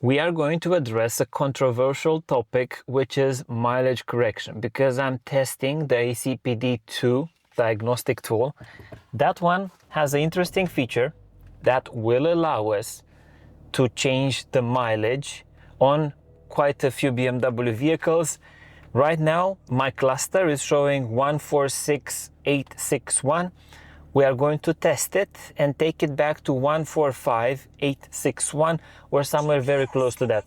We are going to address a controversial topic, which is mileage correction, because I'm testing the ACPD2 diagnostic tool. That one has an interesting feature that will allow us to change the mileage on quite a few BMW vehicles. Right now, my cluster is showing 146861. We are going to test it and take it back to 145861 or somewhere very close to that.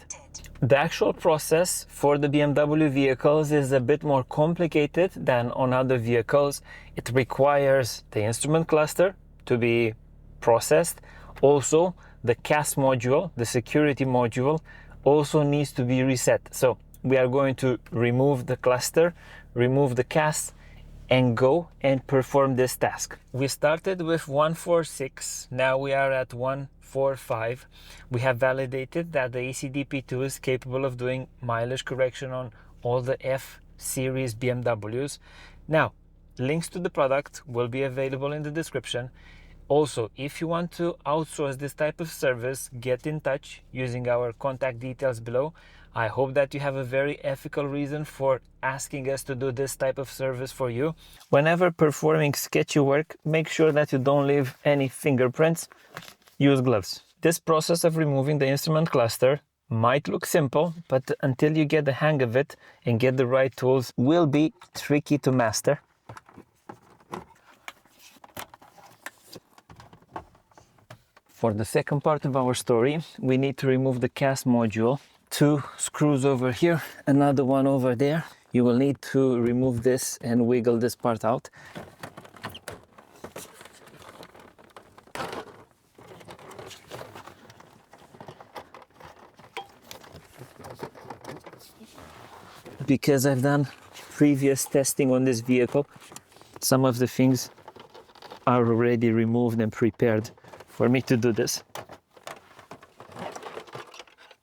The actual process for the BMW vehicles is a bit more complicated than on other vehicles. It requires the instrument cluster to be processed. Also, the CAS module, the security module, also needs to be reset. So we are going to remove the cluster, remove the CAS, and go and perform this task. We started with 146, now we are at 145. We have validated that the ACDP2 is capable of doing mileage correction on all the F series BMWs. Now, links to the product will be available in the description. Also, if you want to outsource this type of service, get in touch using our contact details below. I hope that you have a very ethical reason for asking us to do this type of service for you. Whenever performing sketchy work, make sure that you don't leave any fingerprints. Use gloves. This process of removing the instrument cluster might look simple, but until you get the hang of it and get the right tools, will be tricky to master. For the second part of our story, we need to remove the CAS module. 2 screws over here, another one over there. You will need to remove this and wiggle this part out. Because I've done previous testing on this vehicle, some of the things are already removed and prepared for me to do this.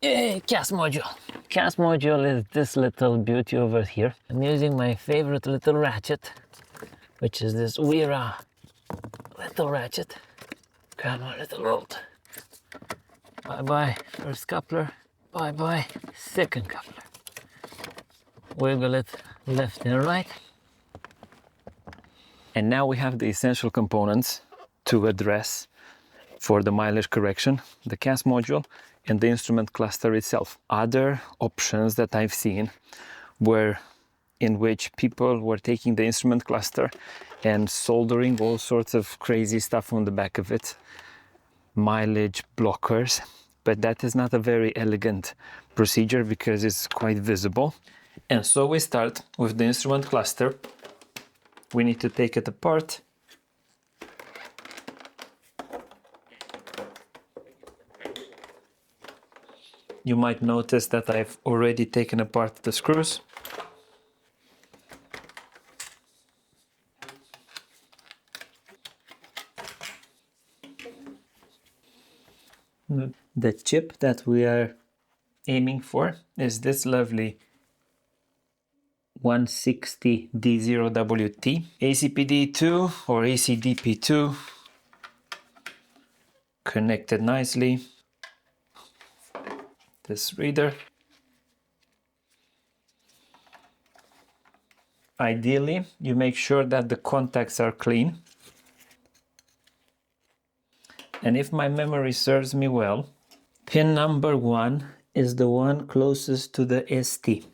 Yay, CAS module. CAS module is this little beauty over here. I'm using my favorite little ratchet, which is this Wera little ratchet. Grab my little bolt. Bye-bye first coupler. Bye-bye second coupler. Wiggle it left and right. And now we have the essential components to address for the mileage correction, the CAS module and the instrument cluster itself. Other options that I've seen were in which people were taking the instrument cluster and soldering all sorts of crazy stuff on the back of it, mileage blockers, but that is not a very elegant procedure because it's quite visible. And so we start with the instrument cluster. We need to take it apart. You might notice that I've already taken apart the screws. The chip that we are aiming for is this lovely 160D0WT ACPD2 or ACDP2, connected nicely. This reader. Ideally, you make sure that the contacts are clean. And if my memory serves me well, pin number 1 is the one closest to the ST.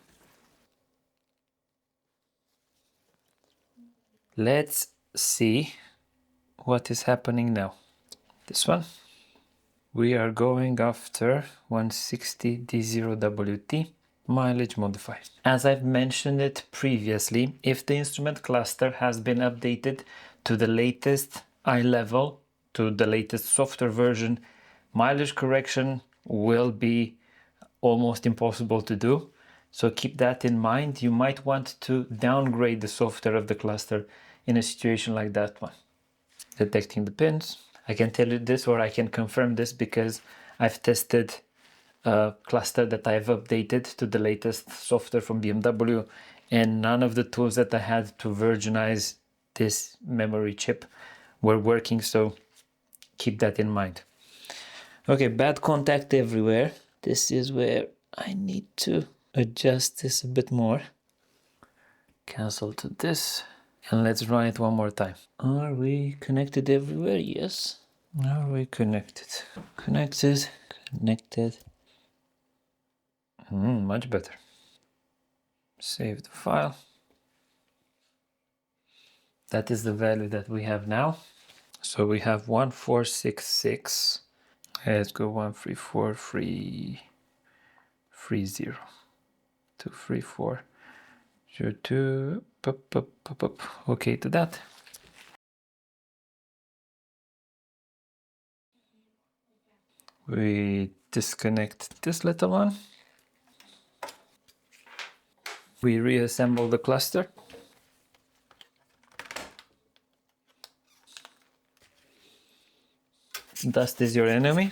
Let's see what is happening now. This one. We are going after 160D0WT mileage modifier. As I've mentioned it previously, if the instrument cluster has been updated to the latest I-level, to the latest software version, mileage correction will be almost impossible to do. So keep that in mind. You might want to downgrade the software of the cluster in a situation like that one. Detecting the pins. I can tell you this, or I can confirm this, because I've tested a cluster that I've updated to the latest software from BMW, and none of the tools that I had to virginize this memory chip were working, so keep that in mind. Okay, bad contact everywhere. This is where I need to adjust this a bit more. Cancel to this, and let's run it one more time. Are we connected everywhere? Yes. Are we connected? Connected, connected. Much better. Save the file. That is the value that we have now. So we have 1466. Let's go 134330. 234. 02. Okay to that. We disconnect this little one. We reassemble the cluster. Dust is your enemy.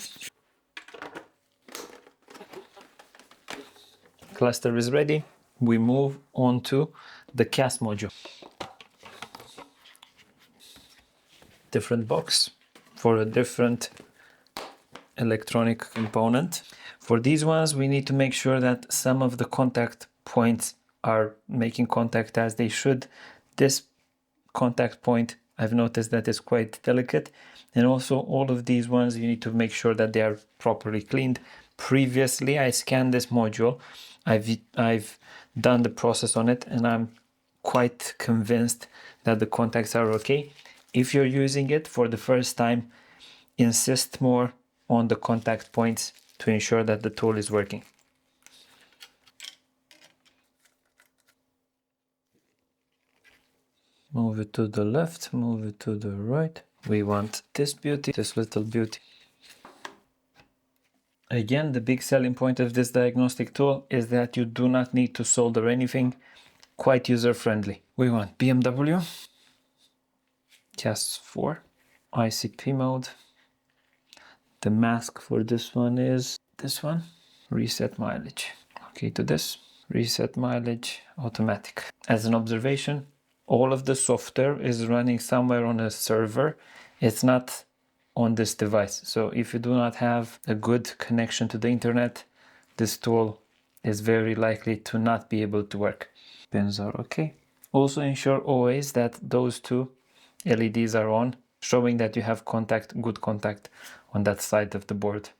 Cluster is ready. We move on to the CAS module. Different box for a different electronic component. For these ones, we need to make sure that some of the contact points are making contact as they should. This contact point, I've noticed that is quite delicate. And also all of these ones, you need to make sure that they are properly cleaned. Previously, I scanned this module. I've done the process on it, and I'm quite convinced that the contacts are okay. If you're using it for the first time, insist more on the contact points to ensure that the tool is working. Move it to the left, move it to the right. We want this beauty, this little beauty. Again, the big selling point of this diagnostic tool is that you do not need to solder anything. Quite user-friendly. We want BMW, CAS 4, ICP mode. The mask for this one is this one. Reset mileage. Okay to this. Reset mileage, automatic. As an observation, all of the software is running somewhere on a server. It's not on this device. So if you do not have a good connection to the internet, this tool is very likely to not be able to work. Pins are okay. Also ensure always that those two LEDs are on, showing that you have contact, good contact on that side of the board.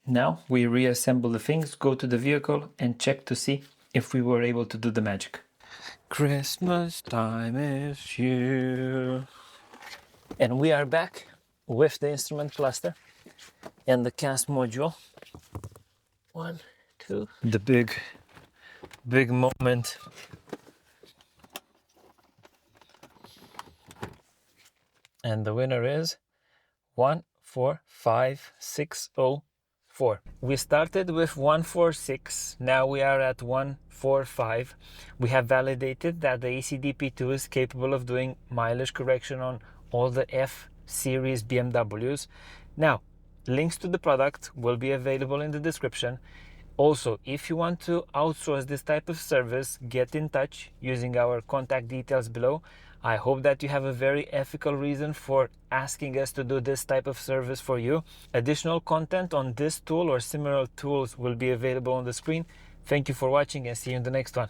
Now we reassemble the things, go to the vehicle and check to see if we were able to do the magic. Christmas time is here. And we are back with the instrument cluster and the CAS module. 1, 2. The big moment. And the winner is 145604. We started with 146, now we are at 145. We have validated that the ECDP2 is capable of doing mileage correction on all the F series BMWs. Now, links to the product will be available in the description. Also, if you want to outsource this type of service, get in touch using our contact details below. I hope that you have a very ethical reason for asking us to do this type of service for you. Additional content on this tool or similar tools will be available on the screen. Thank you for watching and see you in the next one.